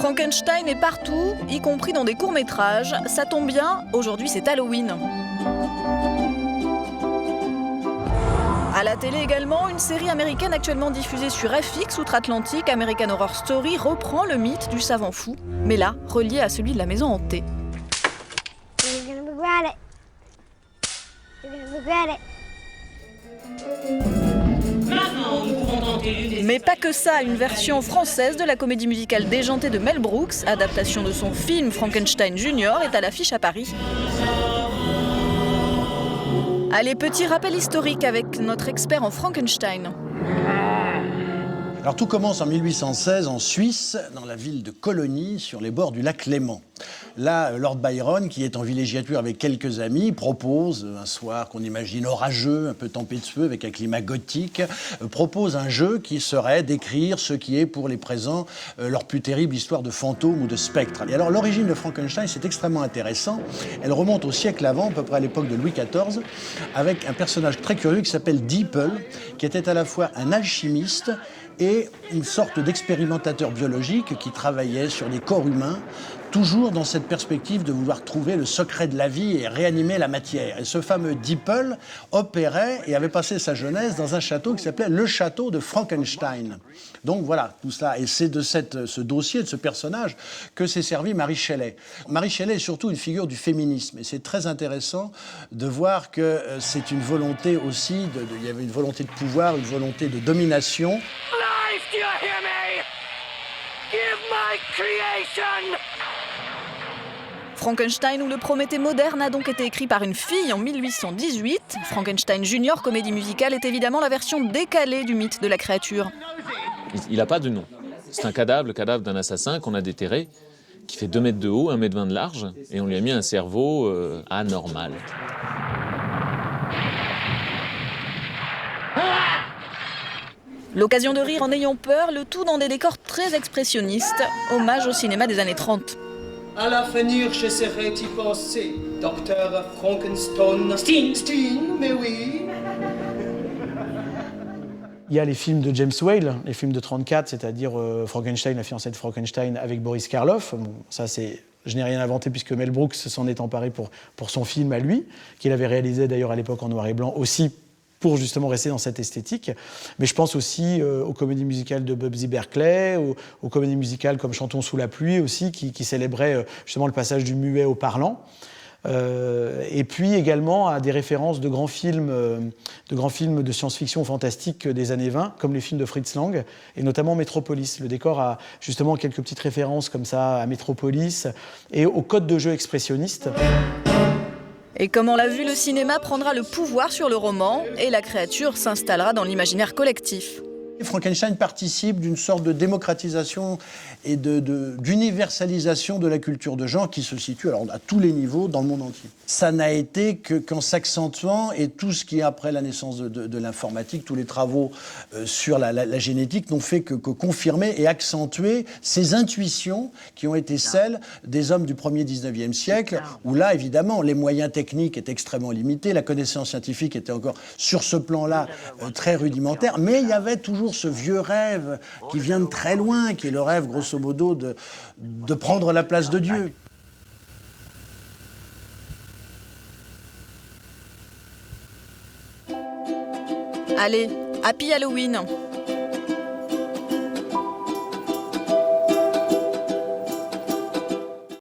Frankenstein est partout, y compris dans des courts-métrages. Ça tombe bien, aujourd'hui c'est Halloween. À la télé également, une série américaine actuellement diffusée sur FX outre-Atlantique, American Horror Story, reprend le mythe du savant fou, mais là, relié à celui de la maison hantée. Mais pas que ça, une version française de la comédie musicale déjantée de Mel Brooks, adaptation de son film Frankenstein Junior, est à l'affiche à Paris. Allez, petit rappel historique avec notre expert en Frankenstein. Alors tout commence en 1816 en Suisse, dans la ville de Colonie, sur les bords du lac Léman. Là, Lord Byron, qui est en villégiature avec quelques amis, propose, un soir qu'on imagine orageux, un peu tempé de feu, avec un climat gothique, propose un jeu qui serait d'écrire ce qui est pour les présents leur plus terrible histoire de fantômes ou de spectres. Et alors l'origine de Frankenstein, c'est extrêmement intéressant. Elle remonte au siècle avant, à peu près à l'époque de Louis XIV, avec un personnage très curieux qui s'appelle Deeple, qui était à la fois un alchimiste et une sorte d'expérimentateur biologique qui travaillait sur les corps humains, toujours dans cette perspective de vouloir trouver le secret de la vie et réanimer la matière. Et ce fameux Deeple opérait et avait passé sa jeunesse dans un château qui s'appelait le château de Frankenstein. Donc voilà, tout cela. Et c'est de ce dossier, de ce personnage, que s'est servi Mary Shelley. Mary Shelley est surtout une figure du féminisme. Et c'est très intéressant de voir que c'est une volonté aussi, il y avait une volonté de pouvoir, une volonté de domination. Life, do you hear me? Give my creation! Frankenstein ou le Prométhée moderne a donc été écrit par une fille en 1818. Frankenstein Junior, comédie musicale, est évidemment la version décalée du mythe de la créature. Il n'a pas de nom. C'est un cadavre, le cadavre d'un assassin qu'on a déterré, qui fait 2 mètres de haut, 1,20 m de large, et on lui a mis un cerveau anormal. L'occasion de rire en ayant peur, le tout dans des décors très expressionnistes, hommage au cinéma des années 30. À l'avenir, j'essaierai d'y penser. Docteur Frankenstein. Stein, mais oui. Il y a les films de James Whale, les films de 34, c'est-à-dire Frankenstein, la fiancée de Frankenstein avec Boris Karloff. Bon, ça, je n'ai rien inventé puisque Mel Brooks s'en est emparé pour son film à lui, qu'il avait réalisé d'ailleurs à l'époque en noir et blanc aussi, pour justement rester dans cette esthétique. Mais je pense aussi aux comédies musicales de Busby Berkeley, aux comédies musicales comme Chantons sous la pluie aussi, qui célébraient justement le passage du muet au parlant. Et puis également à des références de grands films de science-fiction fantastique des années 20, comme les films de Fritz Lang, et notamment Metropolis. Le décor a justement quelques petites références comme ça à Metropolis et au code de jeu expressionniste. Et comme on l'a vu, le cinéma prendra le pouvoir sur le roman et la créature s'installera dans l'imaginaire collectif. Frankenstein participe d'une sorte de démocratisation et d'universalisation de la culture de genre qui se situe alors, à tous les niveaux dans le monde entier. Ça n'a été qu'en s'accentuant et tout ce qui est après la naissance de l'informatique, tous les travaux sur la génétique n'ont fait que confirmer et accentuer ces intuitions qui ont été celles des hommes du 1er 19e siècle, où là, évidemment, les moyens techniques étaient extrêmement limités, la connaissance scientifique était encore sur ce plan-là très rudimentaire, mais il y avait toujours ce vieux rêve qui vient de très loin, qui est le rêve, grosso modo, de prendre la place de Dieu. Allez, happy Halloween!